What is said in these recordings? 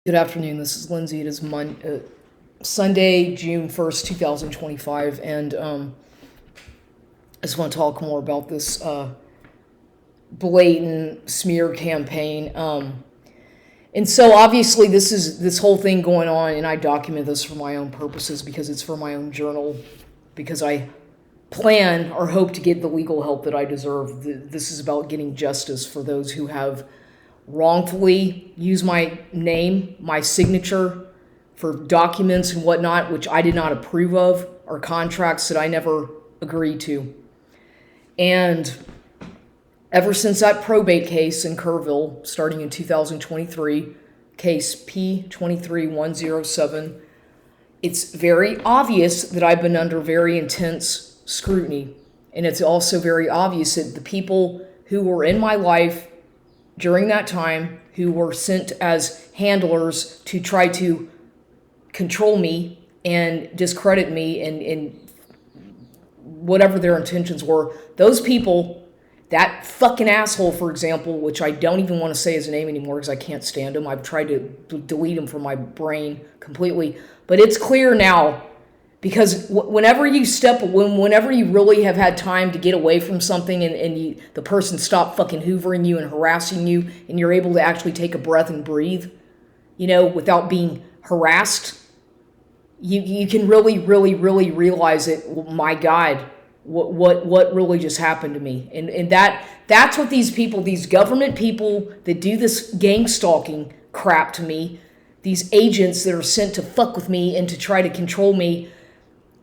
Good afternoon. This is Lindsay. It is Sunday, June 1st, 2025, and I just want to talk more about this blatant smear campaign. And so obviously this whole thing going on, and I document this for my own purposes because it's for my own journal, because I plan or hope to get the legal help that I deserve. This is about getting justice for those who have wrongfully used my name, my signature for documents and whatnot, which I did not approve of, or contracts that I never agreed to. And ever since that probate case in Kerrville, starting in 2023, case P23107, it's very obvious that I've been under very intense scrutiny. And it's also very obvious that the people who were in my life during that time, who were sent as handlers to try to control me and discredit me and whatever their intentions were, those people, that fucking asshole, for example, which I don't even want to say his name anymore because I can't stand him. I've tried to delete him from my brain completely. But it's clear now, because whenever you really have had time to get away from something and the person stopped fucking hoovering you and harassing you, and you're able to actually take a breath and breathe, without being harassed, you can really realize it. Well, my God, what really just happened to me? And that's what these people, these government people that do this gang stalking crap to me, these agents that are sent to fuck with me and to try to control me,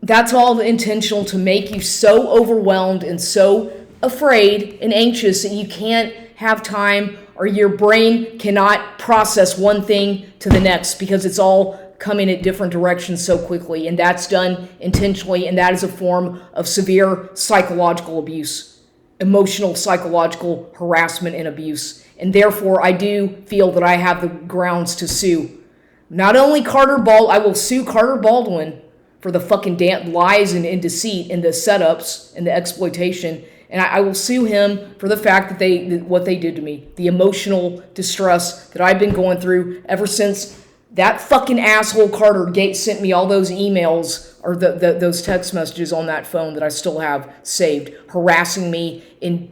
that's all intentional to make you so overwhelmed and so afraid and anxious that you can't have time, or your brain cannot process one thing to the next because it's all coming at different directions so quickly. And that's done intentionally, and that is a form of severe psychological abuse, emotional psychological harassment and abuse. And therefore, I do feel that I have the grounds to sue. Not only I will sue Carter Baldwin for the fucking damn lies and deceit and the setups and the exploitation. And I will sue him for the fact that what they did to me, the emotional distress that I've been going through ever since that fucking asshole Carter Gates sent me all those emails or those text messages on that phone that I still have saved, harassing me and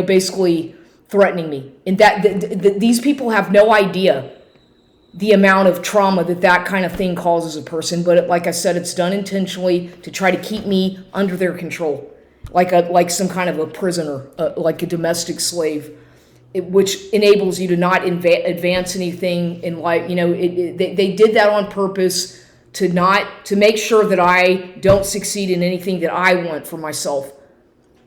basically threatening me. And these people have no idea the amount of trauma that kind of thing causes a person. But like I said, it's done intentionally to try to keep me under their control, like some kind of a prisoner, like a domestic slave, which enables you to not advance anything in life. They did that on purpose to make sure that I don't succeed in anything that I want for myself.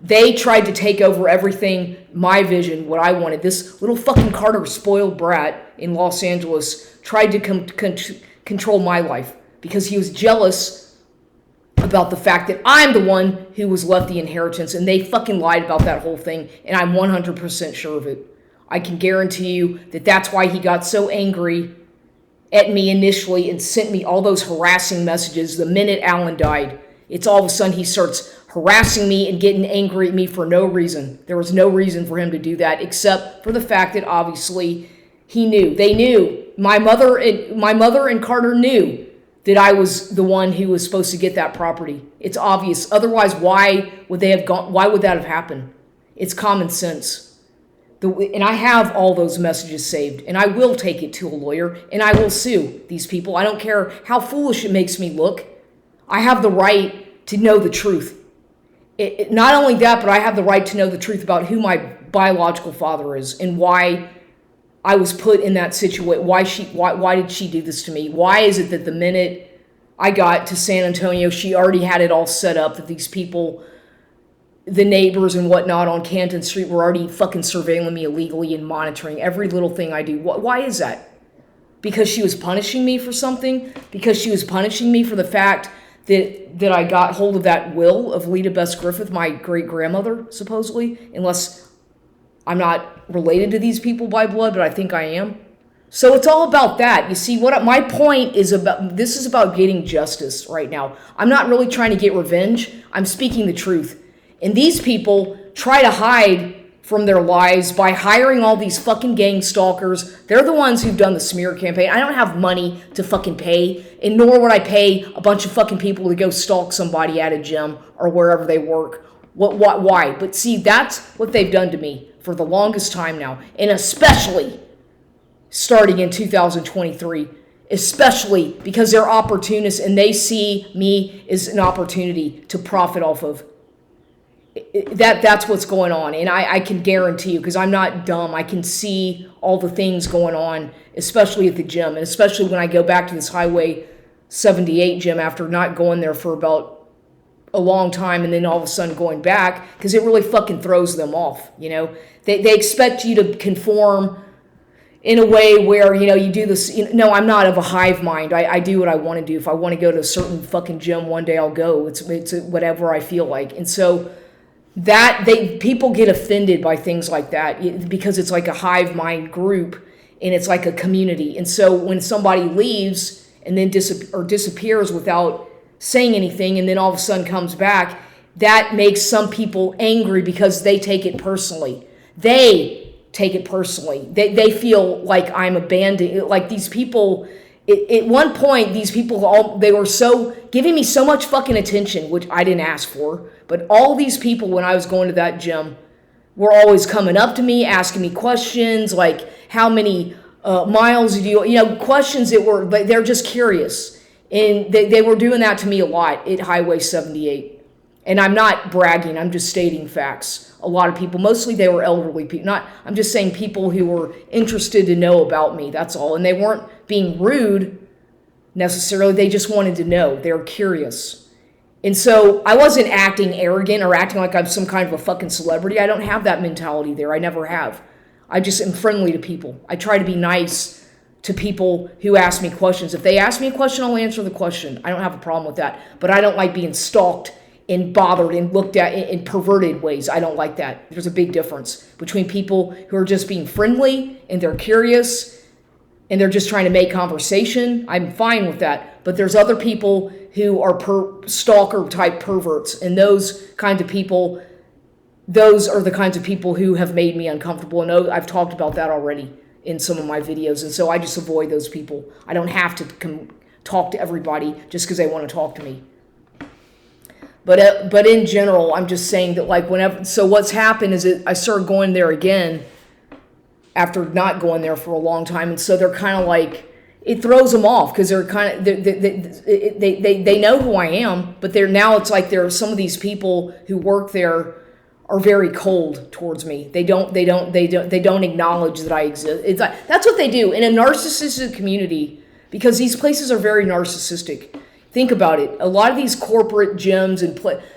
They tried to take over everything, my vision, what I wanted. This little fucking Carter spoiled brat in Los Angeles tried to control my life because he was jealous about the fact that I'm the one who was left the inheritance, and they fucking lied about that whole thing, and I'm 100% sure of it. I can guarantee you that that's why he got so angry at me initially and sent me all those harassing messages the minute Alan died. It's all of a sudden he starts harassing me and getting angry at me for no reason. There was no reason for him to do that except for the fact that obviously he knew. They knew. My mother and Carter knew that I was the one who was supposed to get that property. It's obvious. Otherwise, why would that have happened? It's common sense. And I have all those messages saved, and I will take it to a lawyer, and I will sue these people. I don't care how foolish it makes me look. I have the right to know the truth. Not only that, but I have the right to know the truth about who my biological father is and why I was put in that situation. Why did she do this to me? Why is it that the minute I got to San Antonio, she already had it all set up that these people, the neighbors and whatnot on Canton Street, were already fucking surveilling me illegally and monitoring every little thing I do? Why is that? Because she was punishing me for something? Because she was punishing me for the fact that I got hold of that will of Lita Bess Griffith, my great-grandmother, supposedly, unless I'm not related to these people by blood, but I think I am. So it's all about that. You see, what my point is about, this is about getting justice right now. I'm not really trying to get revenge. I'm speaking the truth. And these people try to hide from their lives by hiring all these fucking gang stalkers. They're the ones who've done the smear campaign. I don't have money to fucking pay, and nor would I pay a bunch of fucking people to go stalk somebody at a gym or wherever they work. Why? But see, that's what they've done to me for the longest time now, and especially starting in 2023, especially because they're opportunists and they see me as an opportunity to profit off of. That's what's going on, and I can guarantee you, because I'm not dumb, I can see all the things going on, especially at the gym, and especially when I go back to this Highway 78 gym after not going there for about a long time, and then all of a sudden going back, because it really fucking throws them off. They expect you to conform in a way where, you do this. No, I'm not of a hive mind. I do what I want to do. If I want to go to a certain fucking gym one day, I'll go. It's whatever I feel like. And so people get offended by things like that because it's like a hive mind group and it's like a community. And so when somebody leaves and then disappears without saying anything and then all of a sudden comes back, that makes some people angry because they take it personally. They feel like I'm abandoning, like these people. At one point, these people, they were so giving me so much fucking attention, which I didn't ask for. But all these people, when I was going to that gym, were always coming up to me, asking me questions like, how many miles do you, questions that were, they're just curious. And they were doing that to me a lot at Highway 78. And I'm not bragging, I'm just stating facts. A lot of people, mostly they were elderly people. I'm just saying people who were interested to know about me, that's all. And they weren't being rude necessarily, they just wanted to know. They were curious. And so I wasn't acting arrogant or acting like I'm some kind of a fucking celebrity. I don't have that mentality there. I never have. I just am friendly to people. I try to be nice to people who ask me questions. If they ask me a question, I'll answer the question. I don't have a problem with that. But I don't like being stalked and bothered and looked at in perverted ways. I don't like that. There's a big difference between people who are just being friendly and they're curious and they're just trying to make conversation. I'm fine with that. But there's other people who are stalker type perverts, and those kinds of people, those are the kinds of people who have made me uncomfortable. And I've talked about that already in some of my videos, and so I just avoid those people. I don't have to talk to everybody just because they want to talk to me. But in general, I'm just saying that so what's happened is that I started going there again after not going there for a long time, and so they're kind of like, it throws them off because they're kind of they know who I am, but it's like there are some of these people who work there are very cold towards me. They don't acknowledge that I exist. It's like, that's what they do in a narcissistic community, because these places are very narcissistic. Think about it. A lot of these corporate gyms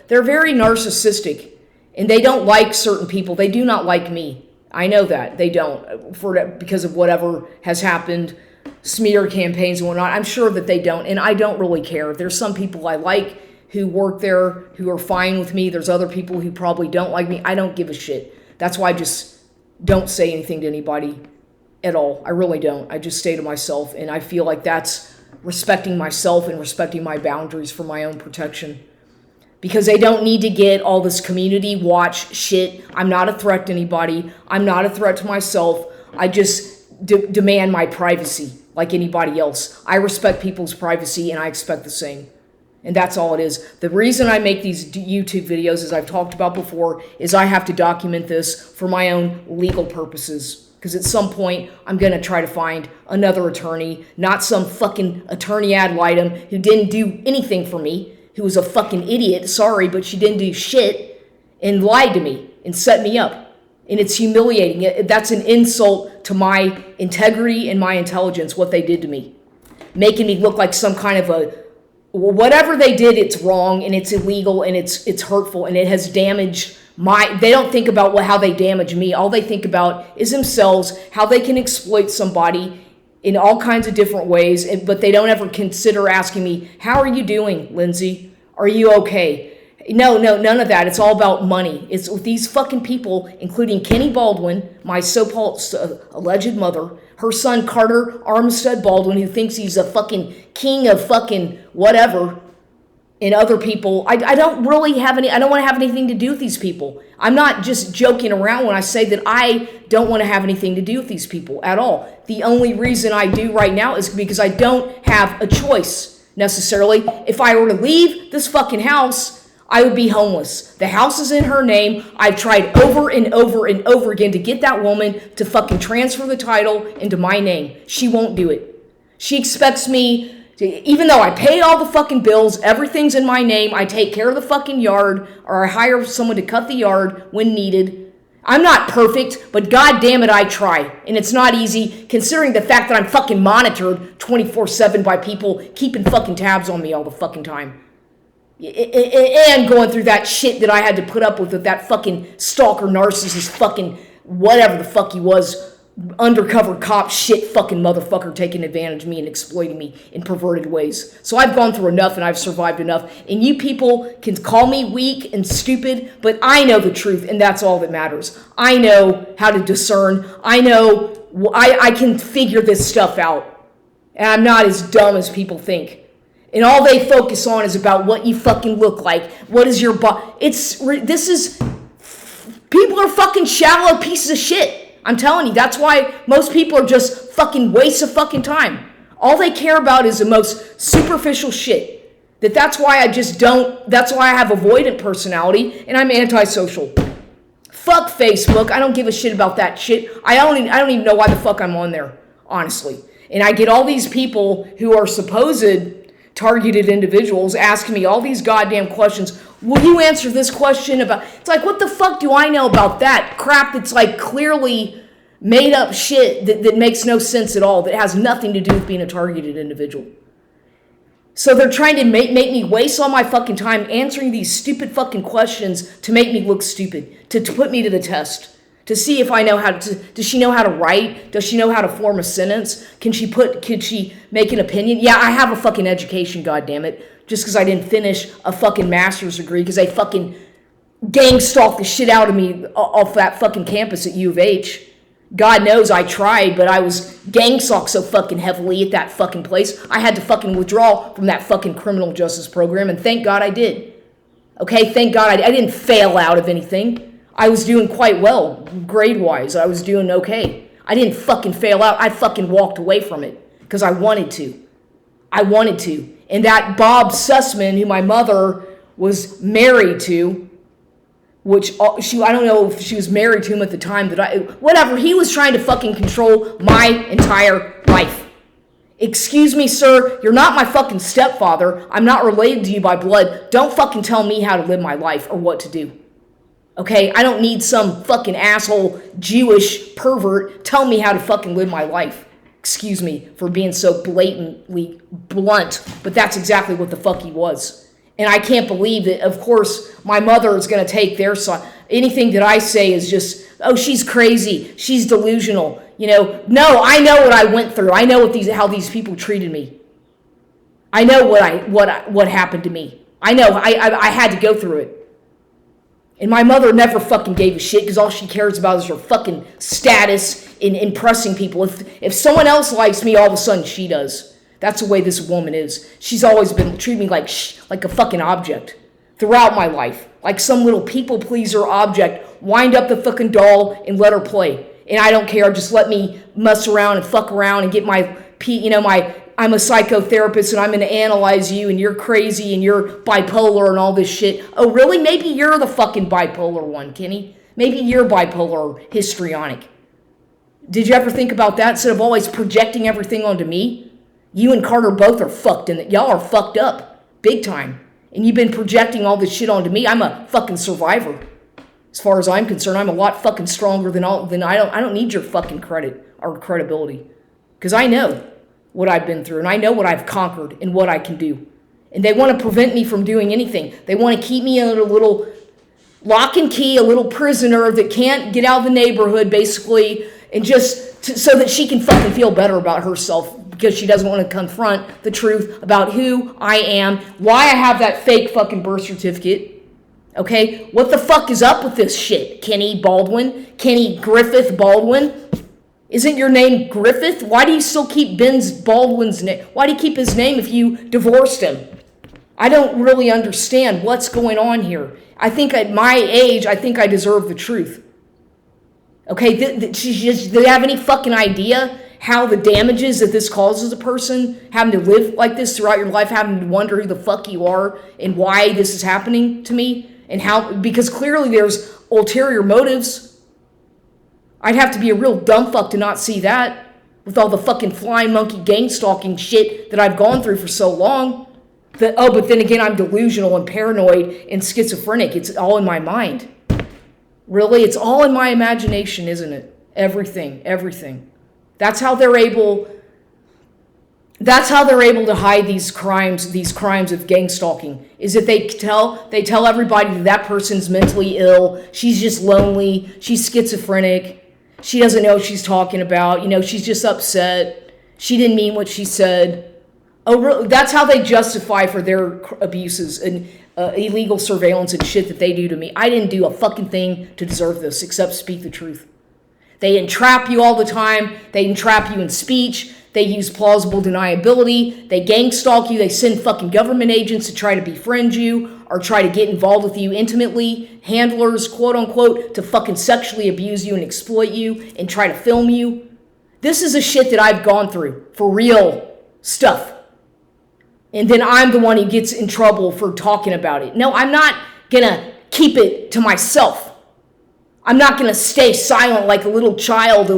they're very narcissistic, and they don't like certain people. They do not like me. I know that they don't, because of whatever has happened, smear campaigns and whatnot. I'm sure that they don't, and I don't really care. There's some people I like who work there who are fine with me. There's other people who probably don't like me. I don't give a shit. That's why I just don't say anything to anybody at all. I really don't. I just stay to myself, and I feel like that's respecting myself and respecting my boundaries for my own protection. Because they don't need to get all this community watch shit. I'm not a threat to anybody. I'm not a threat to myself. I just demand my privacy like anybody else. I respect people's privacy, and I expect the same. And that's all it is. The reason I make these YouTube videos, as I've talked about before, is I have to document this for my own legal purposes. Because at some point, I'm going to try to find another attorney, not some fucking attorney ad litem who didn't do anything for me, who was a fucking idiot, sorry, but she didn't do shit, and lied to me and set me up. And it's humiliating. That's an insult to my integrity and my intelligence, what they did to me. Making me look like some kind of whatever they did, it's wrong, and it's illegal, and it's hurtful, and it has damaged they don't think about how they damage me. All they think about is themselves, how they can exploit somebody in all kinds of different ways, but they don't ever consider asking me, how are you doing, Lindsay? Are you okay? No, none of that. It's all about money. It's with these fucking people, including Kenny Baldwin, my so-called alleged mother, her son Carter Armstead Baldwin, who thinks he's a fucking king of fucking whatever, and other people. I don't really have any, I don't want to have anything to do with these people. I'm not just joking around when I say that I don't want to have anything to do with these people at all. The only reason I do right now is because I don't have a choice necessarily. If I were to leave this fucking house, I would be homeless. The house is in her name. I've tried over and over and over again to get that woman to fucking transfer the title into my name. She won't do it. She expects me to, even though I pay all the fucking bills, everything's in my name, I take care of the fucking yard, or I hire someone to cut the yard when needed. I'm not perfect, but god damn it, I try. And it's not easy, considering the fact that I'm fucking monitored 24/7 by people keeping fucking tabs on me all the fucking time. And going through that shit that I had to put up with that fucking stalker, narcissist, fucking whatever the fuck he was, undercover cop shit fucking motherfucker taking advantage of me and exploiting me in perverted ways. So I've gone through enough and I've survived enough. And you people can call me weak and stupid, but I know the truth and that's all that matters. I know how to discern. I know I can figure this stuff out. And I'm not as dumb as people think. And all they focus on is about what you fucking look like. What is your body? People are fucking shallow pieces of shit. I'm telling you, that's why most people are just fucking wastes of fucking time. All they care about is the most superficial shit. That's why I have avoidant personality and I'm antisocial. Fuck Facebook. I don't give a shit about that shit. I don't even know why the fuck I'm on there, honestly. And I get all these people who are supposed targeted individuals asking me all these goddamn questions. Will you answer this question about... It's like, what the fuck do I know about that crap that's like clearly made up shit that makes no sense at all, that has nothing to do with being a targeted individual. So they're trying to make me waste all my fucking time answering these stupid fucking questions to make me look stupid, to put me to the test, to see if I know how to... Does she know how to write? Does she know how to form a sentence? Can she make an opinion? Yeah, I have a fucking education, goddammit. Just because I didn't finish a fucking master's degree because they fucking gang stalked the shit out of me off that fucking campus at U of H. God knows I tried, but I was gang stalked so fucking heavily at that fucking place, I had to fucking withdraw from that fucking criminal justice program, and thank God I did. Okay, thank God I didn't fail out of anything. I was doing quite well, grade-wise. I was doing okay. I didn't fucking fail out. I fucking walked away from it because I wanted to. And that Bob Sussman, who my mother was married to, which I don't know if she was married to him at the time, whatever, he was trying to fucking control my entire life. Excuse me, sir, you're not my fucking stepfather. I'm not related to you by blood. Don't fucking tell me how to live my life or what to do. Okay? I don't need some fucking asshole Jewish pervert tell me how to fucking live my life. Excuse me for being so blatantly blunt, but that's exactly what the fuck he was. And I can't believe that, of course, my mother is going to take their side. Anything that I say is just, oh, she's crazy, she's delusional. No, I know what I went through. I know how these people treated me. I know what happened to me. I know I had to go through it. And my mother never fucking gave a shit because all she cares about is her fucking status in impressing people. If someone else likes me, all of a sudden she does. That's the way this woman is. She's always been treating me like a fucking object throughout my life. Like some little people pleaser object. Wind up the fucking doll and let her play. And I don't care. Just let me mess around and fuck around and get I'm a psychotherapist and I'm going to analyze you and you're crazy and you're bipolar and all this shit. Oh, really? Maybe you're the fucking bipolar one, Kenny. Maybe you're bipolar or histrionic. Did you ever think about that instead of always projecting everything onto me? You and Carter both are fucked and y'all are fucked up big time. And you've been projecting all this shit onto me. I'm a fucking survivor. As far as I'm concerned, I'm a lot fucking stronger than I don't need your fucking credit or credibility. Because I know what I've been through, and I know what I've conquered and what I can do. And they want to prevent me from doing anything. They want to keep me in a little lock and key, a little prisoner that can't get out of the neighborhood, basically, and so that she can fucking feel better about herself because she doesn't want to confront the truth about who I am, why I have that fake fucking birth certificate. Okay? What the fuck is up with this shit, Kenny Baldwin? Kenny Griffith Baldwin? Isn't your name Griffith? Why do you still keep Baldwin's name? Why do you keep his name if you divorced him? I don't really understand what's going on here. I think at my age, I think I deserve the truth. Okay, do they have any fucking idea how the damages that this causes a person, having to live like this throughout your life, having to wonder who the fuck you are and why this is happening to me? And how, because clearly there's ulterior motives. I'd have to be a real dumb fuck to not see that with all the fucking flying monkey gang stalking shit that I've gone through for so long. But then again, I'm delusional and paranoid and schizophrenic. It's all in my mind. Really, it's all in my imagination, isn't it? Everything. That's how they're able to hide these crimes of gang stalking, is that they tell everybody that person's mentally ill, she's just lonely, she's schizophrenic, she doesn't know what she's talking about, she's just upset, she didn't mean what she said. Oh, really? That's how they justify for their abuses and illegal surveillance and shit that they do to me. I didn't do a fucking thing to deserve this except speak the truth. They entrap you all the time. They entrap you in speech. They use plausible deniability. They gang stalk you. They send fucking government agents to try to befriend you or try to get involved with you intimately. Handlers, quote unquote, to fucking sexually abuse you and exploit you and try to film you. This is the shit that I've gone through for real stuff. And then I'm the one who gets in trouble for talking about it. No, I'm not gonna keep it to myself. I'm not gonna stay silent like a little child,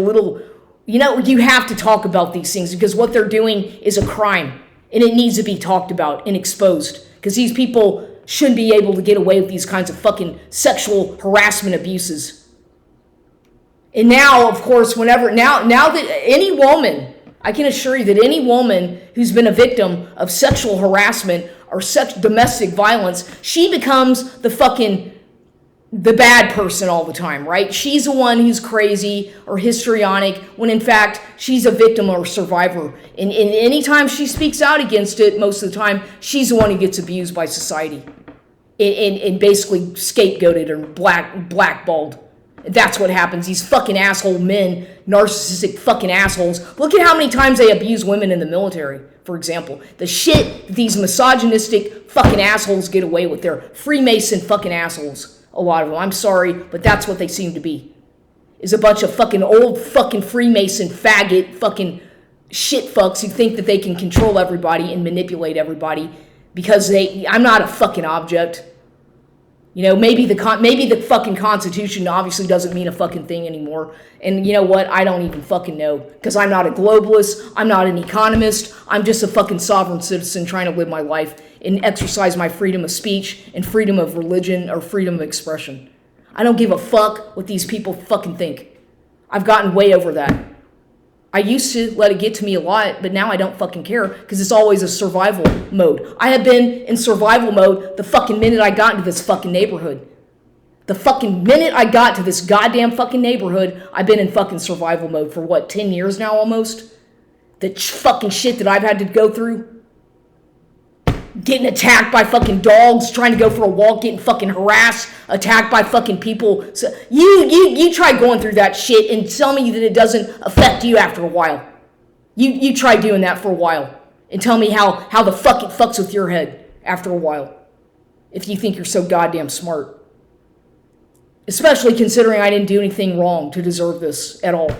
you have to talk about these things because what they're doing is a crime and it needs to be talked about and exposed because these people shouldn't be able to get away with these kinds of fucking sexual harassment abuses. And now, of course, now that any woman, I can assure you that any woman who's been a victim of sexual harassment or domestic violence, she becomes the bad person all the time, right? She's the one who's crazy or histrionic when in fact she's a victim or survivor. And anytime she speaks out against it, most of the time, she's the one who gets abused by society and basically scapegoated or blackballed. That's what happens. These fucking asshole men, narcissistic fucking assholes. Look at how many times they abuse women in the military, for example. The shit these misogynistic fucking assholes get away with. They're Freemason fucking assholes. A lot of them. I'm sorry, but that's what they seem to be. Is a bunch of fucking old fucking Freemason faggot fucking shit fucks who think that they can control everybody and manipulate everybody because I'm not a fucking object. Maybe the fucking Constitution obviously doesn't mean a fucking thing anymore. And you know what? I don't even fucking know. Because I'm not a globalist. I'm not an economist. I'm just a fucking sovereign citizen trying to live my life and exercise my freedom of speech and freedom of religion or freedom of expression. I don't give a fuck what these people fucking think. I've gotten way over that. I used to let it get to me a lot, but now I don't fucking care because it's always a survival mode. I have been in survival mode the fucking minute I got into this fucking neighborhood. The fucking minute I got to this goddamn fucking neighborhood, I've been in fucking survival mode for 10 years now almost? The fucking shit that I've had to go through. Getting attacked by fucking dogs, trying to go for a walk, getting fucking harassed, attacked by fucking people. So you try going through that shit and tell me that it doesn't affect you after a while. You try doing that for a while and tell me how the fuck it fucks with your head after a while if you think you're so goddamn smart. Especially considering I didn't do anything wrong to deserve this at all.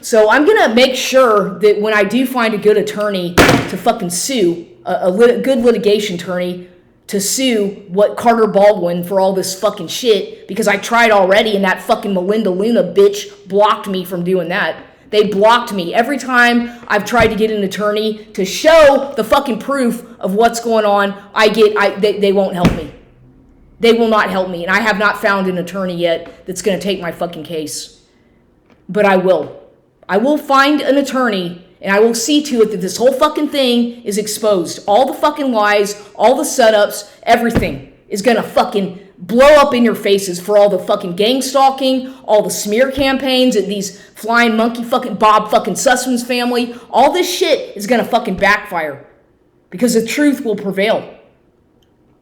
So I'm going to make sure that when I do find a good attorney to fucking sue, a good litigation attorney to sue Carter Baldwin for all this fucking shit, because I tried already and that fucking Melinda Luna bitch blocked me from doing that. They blocked me. Every time I've tried to get an attorney to show the fucking proof of what's going on, they won't help me. They will not help me. And I have not found an attorney yet that's going to take my fucking case. But I will. I will find an attorney and I will see to it that this whole fucking thing is exposed. All the fucking lies, all the setups, everything is gonna fucking blow up in your faces for all the fucking gang stalking, all the smear campaigns and these flying monkey fucking Bob fucking Sussman's family. All this shit is gonna fucking backfire because the truth will prevail.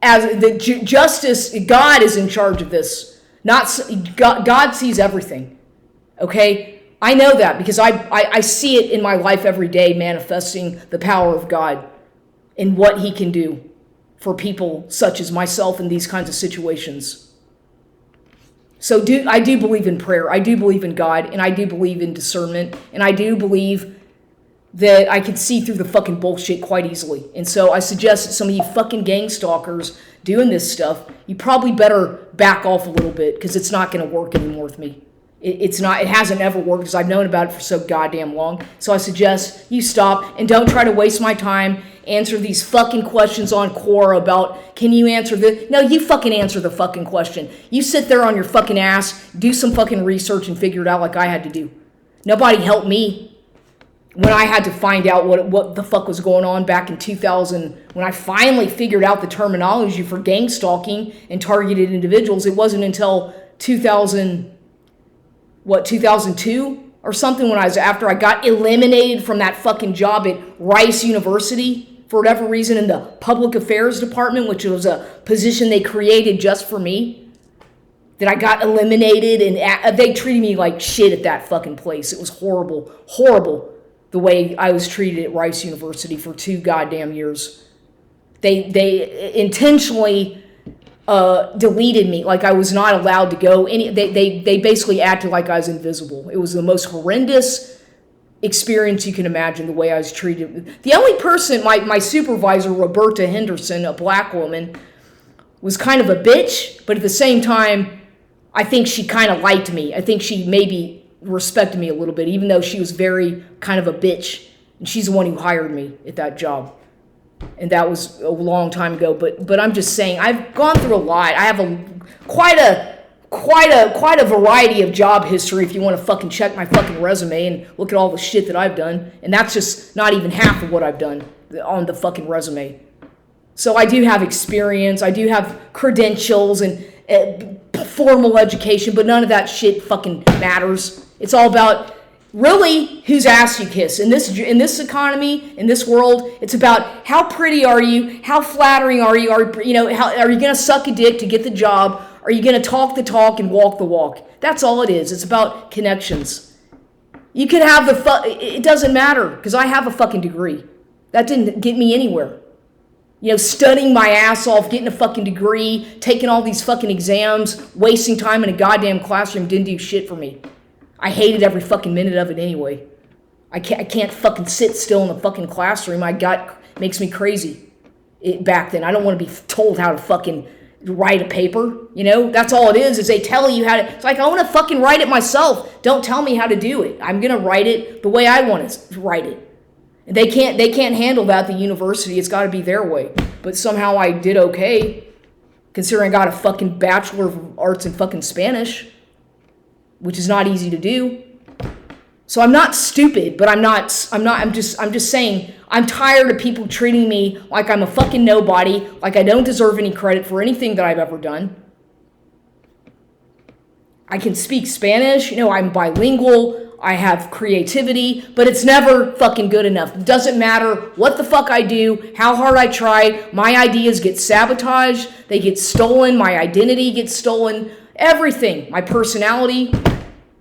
As the justice, God is in charge of this. God sees everything. Okay? I know that because I see it in my life every day, manifesting the power of God and what he can do for people such as myself in these kinds of situations. So I do believe in prayer. I do believe in God, and I do believe in discernment, and I do believe that I can see through the fucking bullshit quite easily. And so I suggest that some of you fucking gang stalkers doing this stuff, you probably better back off a little bit because it's not going to work anymore with me. It hasn't ever worked because I've known about it for so goddamn long. So I suggest you stop and don't try to waste my time, answer these fucking questions on Quora about, can you answer this? No, you fucking answer the fucking question. You sit there on your fucking ass, do some fucking research and figure it out like I had to do. Nobody helped me when I had to find out what the fuck was going on back in 2000, when I finally figured out the terminology for gang stalking and targeted individuals. It wasn't until 2002 or something, when after I got eliminated from that fucking job at Rice University for whatever reason in the public affairs department, which was a position they created just for me, that I got eliminated, and they treated me like shit at that fucking place. It was horrible, horrible the way I was treated at Rice University for 2 goddamn years. They intentionally deleted me, like I was not allowed to go. They basically acted like I was invisible. It was the most horrendous experience you can imagine, the way I was treated. The only person, my supervisor, Roberta Henderson, a black woman, was kind of a bitch, but at the same time, I think she kind of liked me. I think she maybe respected me a little bit, even though she was very kind of a bitch. And she's the one who hired me at that job. And that was a long time ago. But I'm just saying, I've gone through a lot. I have quite a variety of job history if you want to fucking check my fucking resume and look at all the shit that I've done. And that's just not even half of what I've done on the fucking resume. So I do have experience. I do have credentials and formal education, but none of that shit fucking matters. It's all about really whose ass you kiss. In this economy, in this world, it's about how pretty are you, how flattering are you, are you going to suck a dick to get the job, are you going to talk the talk and walk the walk? That's all it is. It's about connections. You could have it doesn't matter, because I have a fucking degree. That didn't get me anywhere. Studying my ass off, getting a fucking degree, taking all these fucking exams, wasting time in a goddamn classroom didn't do shit for me. I hated every fucking minute of it anyway. I can't fucking sit still in the fucking classroom. My gut makes me crazy back then. I don't want to be told how to fucking write a paper. That's all it is they tell you how to. It's like, I want to fucking write it myself. Don't tell me how to do it. I'm going to write it the way I want to write it. They can't handle that at the university. It's got to be their way. But somehow I did okay, considering I got a fucking Bachelor of Arts in fucking Spanish, which is not easy to do. So I'm not stupid, but I'm just saying, I'm tired of people treating me like I'm a fucking nobody, like I don't deserve any credit for anything that I've ever done. I can speak Spanish, I'm bilingual, I have creativity, but it's never fucking good enough. It doesn't matter what the fuck I do, how hard I try, my ideas get sabotaged, they get stolen, my identity gets stolen, everything, my personality,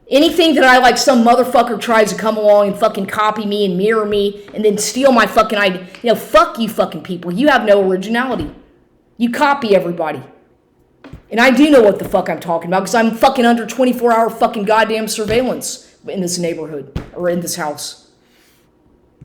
anything that I like, some motherfucker tries to come along and fucking copy me and mirror me and then steal my fucking idea. Fuck you fucking people. You have no originality. You copy everybody. And I do know what the fuck I'm talking about because I'm fucking under 24-hour fucking goddamn surveillance in this neighborhood or in this house.